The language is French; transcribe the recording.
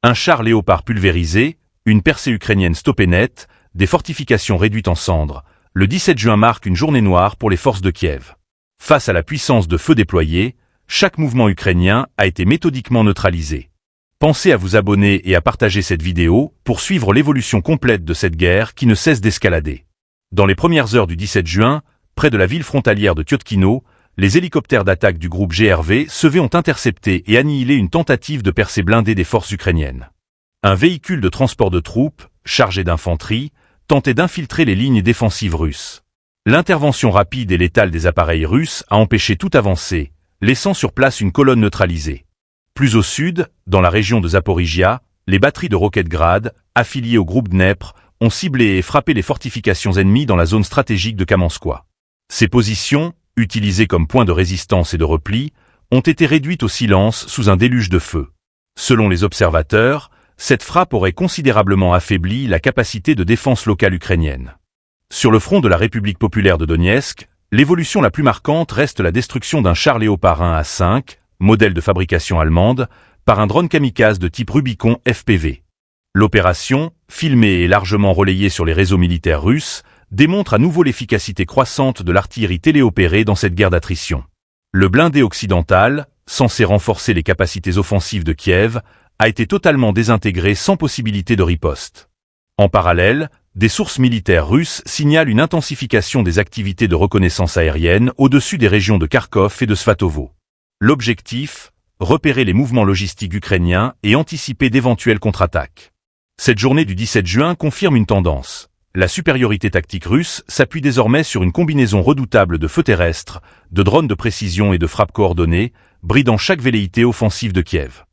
Un char Léopard pulvérisé, une percée ukrainienne stoppée net, des fortifications réduites en cendres. Le 17 juin marque une journée noire pour les forces de Kiev. Face à la puissance de feu déployée, chaque mouvement ukrainien a été méthodiquement neutralisé. Pensez à vous abonner et à partager cette vidéo pour suivre l'évolution complète de cette guerre qui ne cesse d'escalader. Dans les premières heures du 17 juin, près de la ville frontalière de Tyotkino, les hélicoptères d'attaque du groupe GRV ont intercepté et annihilé une tentative de percée blindée des forces ukrainiennes. Un véhicule de transport de troupes, chargé d'infanterie, tentait d'infiltrer les lignes défensives russes. L'intervention rapide et létale des appareils russes a empêché toute avancée, laissant sur place une colonne neutralisée. Plus au sud, dans la région de Zaporizhia, les batteries de Rocketgrad, affiliées au groupe Dnepr, ont ciblé et frappé les fortifications ennemies dans la zone stratégique de Kamenskoye. Ces positions, utilisées comme points de résistance et de repli, ont été réduites au silence sous un déluge de feu. Selon les observateurs, cette frappe aurait considérablement affaibli la capacité de défense locale ukrainienne. Sur le front de la République populaire de Donetsk, l'évolution la plus marquante reste la destruction d'un char Léopard 1A5, modèle de fabrication allemande, par un drone kamikaze de type Rubicon FPV. L'opération, filmée et largement relayée sur les réseaux militaires russes, démontre à nouveau l'efficacité croissante de l'artillerie téléopérée dans cette guerre d'attrition. Le blindé occidental, censé renforcer les capacités offensives de Kiev, a été totalement désintégré sans possibilité de riposte. En parallèle, des sources militaires russes signalent une intensification des activités de reconnaissance aérienne au-dessus des régions de Kharkov et de Svatovo. L'objectif, repérer les mouvements logistiques ukrainiens et anticiper d'éventuelles contre-attaques. Cette journée du 17 juin confirme une tendance. La supériorité tactique russe s'appuie désormais sur une combinaison redoutable de feux terrestres, de drones de précision et de frappes coordonnées, bridant chaque velléité offensive de Kiev.